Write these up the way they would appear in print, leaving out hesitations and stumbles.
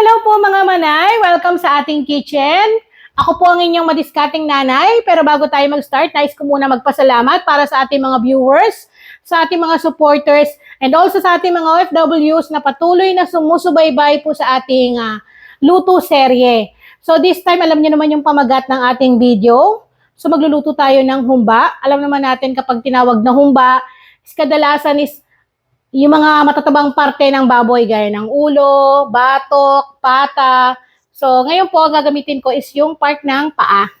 Hello po mga manay! Welcome sa ating kitchen. Ako po ang inyong madiskating nanay. Pero bago tayo mag-start, nais ko muna magpasalamat para sa ating mga viewers, sa ating mga supporters, and also sa ating mga OFWs na patuloy na sumusubaybay po sa ating luto serye. So this time, alam niyo naman yung pamagat ng ating video. So magluluto tayo ng humba. Alam naman natin kapag tinawag na humba, kadalasan is yung mga matatabang parte ng baboy gaya ng ulo, batok, pata. So, ngayon po, ang gagamitin ko is yung part ng paa.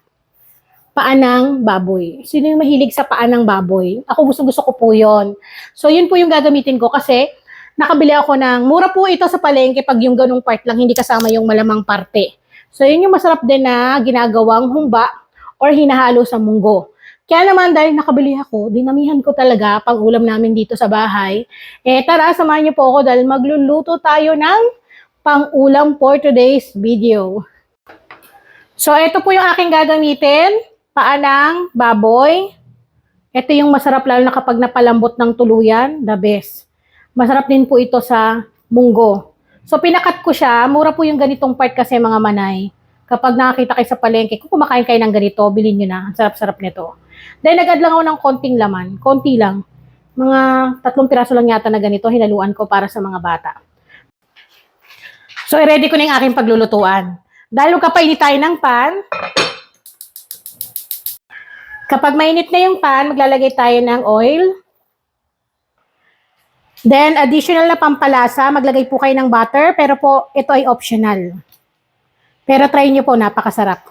Paa ng baboy. Sino yung mahilig sa paa ng baboy? Ako gusto ko po yon. So, yun po yung gagamitin ko kasi nakabili ako ng, mura po ito sa palengke pag yung ganung part lang, hindi kasama yung malamang parte. So, yun yung masarap din na ginagawang humba or hinahalo sa munggo. Kaya naman dahil nakabili ako, dinamihan ko talaga pang ulam namin dito sa bahay. Tara, samahan niyo po ako dahil magluluto tayo ng pang-ulam for today's video. So, ito po yung aking gagamitin. Paa ng baboy. Ito yung masarap lalo na kapag napalambot ng tuluyan. The best. Masarap din po ito sa munggo. So, pinakat ko siya. Mura po yung ganitong part kasi mga manay. Kapag nakakita kayo sa palengke, kung kumakain kayo ng ganito, bilhin nyo na. Ang sarap-sarap nito. Then, nag-add lang ako ng konting laman. Konti lang. Mga 3 piraso lang yata na ganito. Hinaluan ko para sa mga bata. So, i-ready ko na yung aking paglulutuan. Dahil magkapainit tayo ng pan. Kapag mainit na yung pan, maglalagay tayo ng oil. Then, additional na pampalasa. Maglagay po kayo ng butter. Pero po, ito ay optional. Pero try nyo po, napakasarap.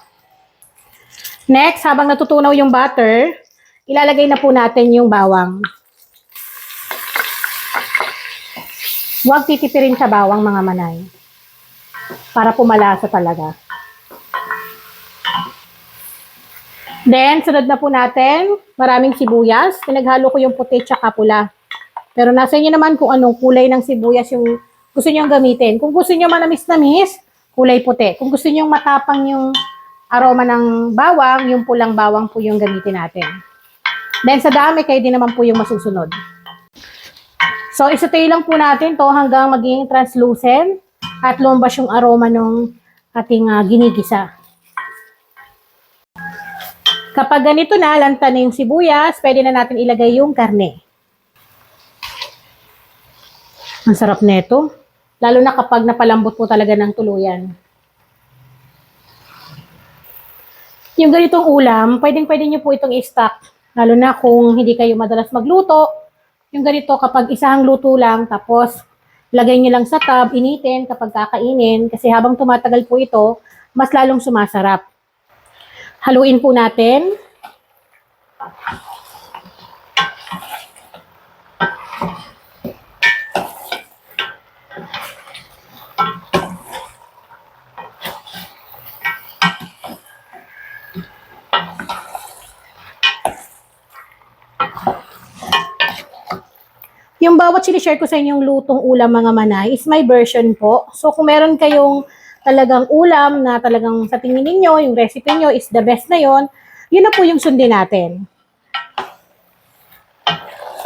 Next, habang natutunaw yung butter, ilalagay na po natin yung bawang. Huwag titipirin sa bawang mga manay. Para pumalasa talaga. Then, sunod na po natin, maraming sibuyas. Pinaghalo ko yung puti tsaka pula. Pero nasa inyo naman kung anong kulay ng sibuyas yung gusto nyo gamitin. Kung gusto nyo manamis-namis, kulay puti. Kung gusto nyo matapang yung aroma ng bawang, yung pulang bawang po yung gamitin natin. Then sa dami, kayo din naman po yung masusunod. So, isatay lang po natin to hanggang maging translucent at lumabas yung aroma ng ating ginigisa. Kapag ganito na, lanta na yung sibuyas, pwede na natin ilagay yung karne. Ang sarap nito. Lalo na kapag napalambot po talaga ng tuluyan. Yung ganitong ulam, pwedeng-pwede nyo po itong i-stock. Lalo na kung hindi kayo madalas magluto. Yung ganito, kapag isang luto lang, tapos lagay nyo lang sa tub, initin kapag kakainin. Kasi habang tumatagal po ito, mas lalong sumasarap. Haluin po natin. Yung bawat sinishare ko sa inyong lutong ulam mga manay is my version po. So kung meron kayong talagang ulam na talagang sa tingin ninyo, yung recipe nyo is the best na yon, yun na po yung sundin natin.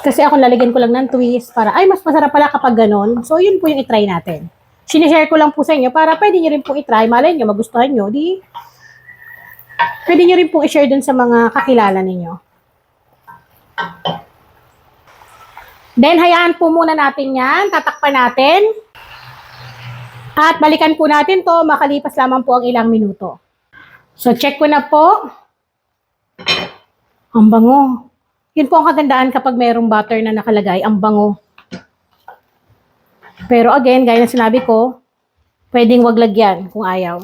Kasi ako lalagyan ko lang ng twist para, ay mas masarap pala kapag ganon. So yun po yung itry natin. Sinishare ko lang po sa inyo para pwede nyo rin po itry. Malay nyo, magustuhan nyo. Di, pwede nyo rin po i-share dun sa mga kakilala ninyo. Then, hayaan po muna natin yan. Tatakpan natin. At balikan po natin to makalipas lamang po ang ilang minuto. So, check ko na po. Ang bango. Yun po ang kagandaan kapag mayroong butter na nakalagay. Ang bango. Pero again, gaya na sinabi ko, pwedeng wag lagyan kung ayaw.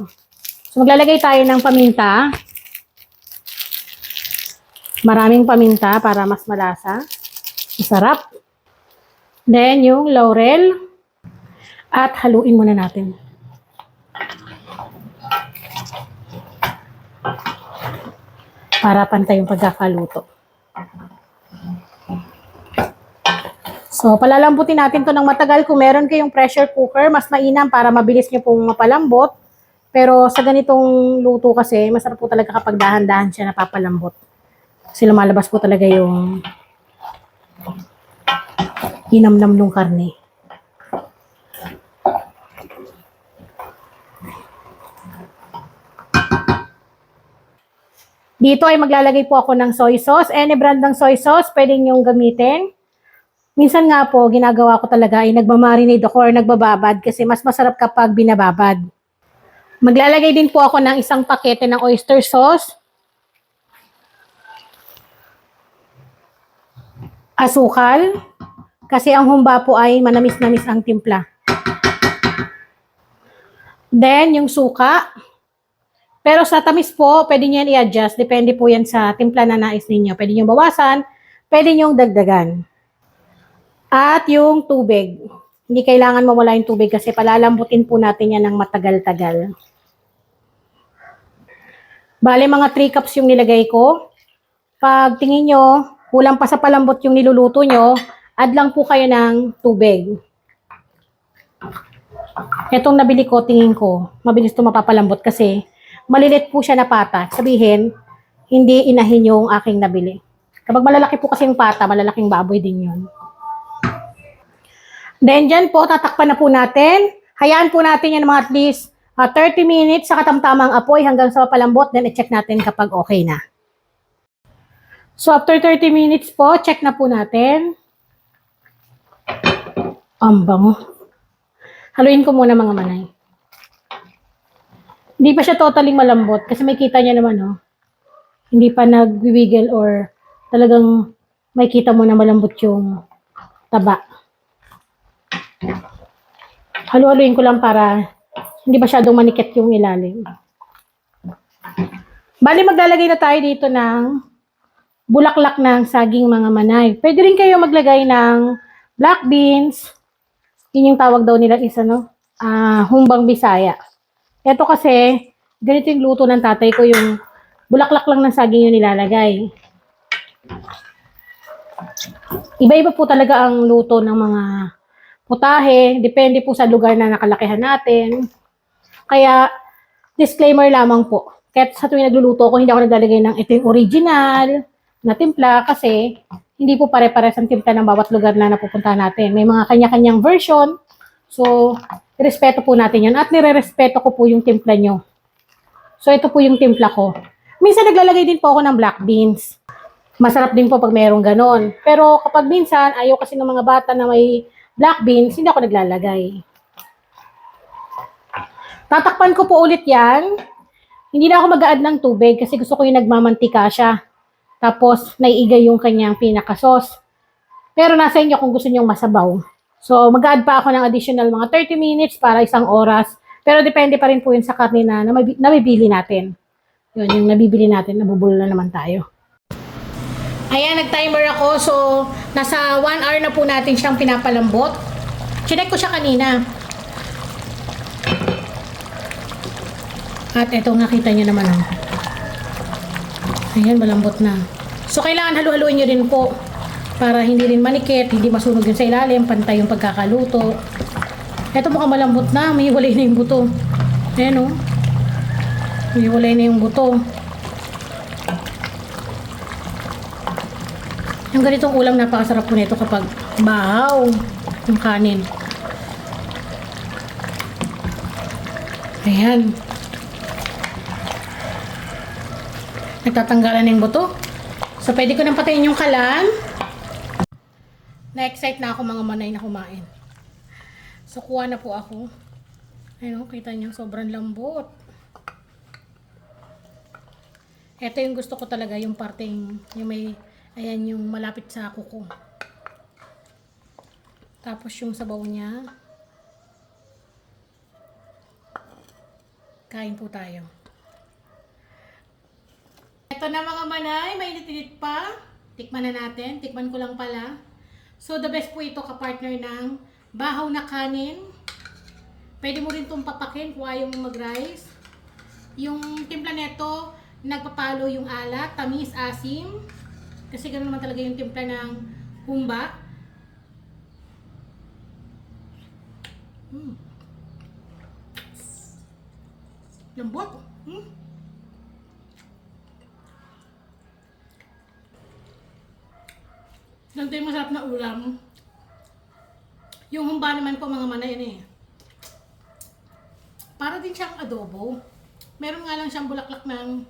So, maglalagay tayo ng paminta. Maraming paminta para mas malasa. Masarap. Then, yung laurel. At haluin muna natin. Para pantay yung pagkakaluto. So, palalambutin natin to ng matagal. Kung meron kayong pressure cooker, mas mainam para mabilis nyo pong mapalambot. Pero sa ganitong luto kasi, masarap po talaga kapag dahan-dahan siya napapalambot. Kasi lumalabas po talaga yung hinamnam ng karne. Dito ay maglalagay po ako ng soy sauce. Any brand ng soy sauce, pwede niyong gamitin. Minsan nga po, ginagawa ko talaga ay nagmamarinate ako or nagbababad kasi mas masarap kapag binababad. Maglalagay din po ako ng isang pakete ng oyster sauce. Asukal. Kasi ang humba po ay manamis-namis ang timpla. Then, yung suka. Pero sa tamis po, pwede nyo yan i-adjust. Depende po yan sa timpla na nais ninyo. Pwede nyo bawasan, pwede nyo dagdagan. At yung tubig. Hindi kailangan mawala yung tubig kasi palalambutin po natin yan ng matagal-tagal. Bale, mga 3 cups yung nilagay ko. Pag tingin nyo, kulang pa sa palambot yung niluluto nyo, add lang po kayo ng tubig. Itong nabili ko, tingin ko, mabilis ito mapapalambot kasi malilit po siya na pata. Sabihin, hindi inahin yung aking nabili. Kapag malalaki po kasi yung pata, malalaking baboy din yun. Then dyan po, tatakpan na po natin. Hayaan po natin yan mga at least 30 minutes sa katamtamang apoy hanggang sa mapalambot. Then i-check natin kapag okay na. So after 30 minutes po, check na po natin. Ang bango. Haluin ko muna mga manay. Hindi pa siya totally malambot kasi may kita niya naman, oh. Hindi pa nagwiwiggle or talagang may kita mo na malambot yung taba. Halu-haluin ko lang para hindi masyadong manikit yung ilalim. Bali, maglalagay na tayo dito ng bulaklak ng saging mga manay. Pwede rin kayo maglagay ng black beans. Yun yung tawag daw nila isa, no? Humbang Bisaya. Ito kasi, ganito yung luto ng tatay ko, yung bulaklak lang ng saging yung nilalagay. Iba-iba po talaga ang luto ng mga putahe. Depende po sa lugar na nakalakihan natin. Kaya, disclaimer lamang po. Kahit sa tuwing nagluluto ko, hindi ako naglalagay ng ito yung original na timpla kasi hindi po pare-pares ang timpla ng bawat lugar na napupunta natin. May mga kanya-kanyang version. So, respeto po natin yan. At nire-respeto ko po yung timpla nyo. So, ito po yung timpla ko. Minsan naglalagay din po ako ng black beans. Masarap din po pag mayroong ganon. Pero kapag minsan, ayaw kasi ng mga bata na may black beans, hindi ako naglalagay. Tatakpan ko po ulit yan. Hindi na ako mag-a-add ng tubig kasi gusto ko yung nagmamantika siya. Tapos, naiigay yung kanyang pinaka-sauce. Pero nasa inyo kung gusto nyong masabaw. So, mag-add pa ako ng additional mga 30 minutes para 1 oras. Pero depende pa rin po yun sa karne na nabibili natin. Yun, yung nabibili natin, nabubulo na naman tayo. Ayan, nag-timer ako. So, nasa 1 hour na po natin siyang pinapalambot. Chinek ko siya kanina. At eto, nakita nyo naman. Oh. Ayan, malambot na. So, kailangan halu-haluin nyo rin po para hindi rin manikit, hindi masunog yun sa ilalim, pantay yung pagkakaluto. Eto mukhang malambot na, may hiwalay na yung buto. Ayan o. May hiwalay na yung buto. Yung ganitong ulam, napakasarap po nito kapag bahaw yung kanin. Ayan. Nagtatanggalan na yung buto. So, pwede ko nang patayin yung kalan. Na-excite na ako mga manay na kumain. So, kuha na po ako. Ayun, kita niyo, sobrang lambot. Ito yung gusto ko talaga, yung parteng, yung may, ayan, yung malapit sa kuko. Tapos yung sabaw niya. Kain po tayo. Ito na mga manay, mainit-init pa. Tikman na natin. Tikman ko lang pala. So, the best po ito kapartner ng bahaw na kanin. Pwede mo rin itong papakin kung ayaw mo mag-rice. Yung timpla neto, nagpapalo yung alat, tamis, asim. Kasi ganoon naman talaga yung timpla ng humba. Lambot. Ganito yung masarap na ulam. Yung humba naman po mga manay yan eh. Para din siyang adobo. Meron nga lang siyang bulaklak ng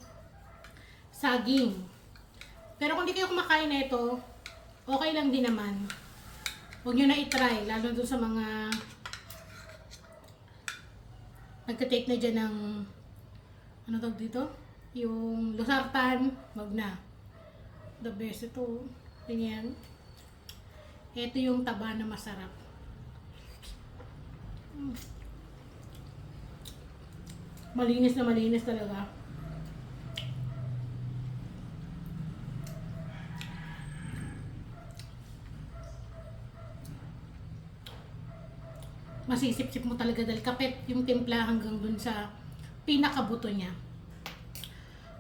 saging. Pero kung di kayo kumakain na ito, okay lang din naman. Huwag nyo na itry, lalo doon sa mga nagka-take na dyan ng ano tawag dito? Yung losartan, wag na. The best ito. Ganyan. Ito yung taba na masarap. Malinis na malinis talaga. Masisip-sip mo talaga dahil kapit yung timpla hanggang dun sa pinakabuto niya.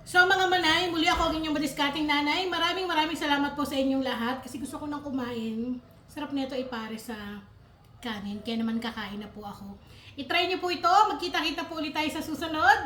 So mga manay, muli ako ang inyong madiskating nanay. Maraming salamat po sa inyong lahat kasi gusto ko nang kumain. Sarap nito ipare sa kanin. Kaya naman kakain na po ako. I-try niyo po ito. Magkita-kita po ulit tayo sa susunod.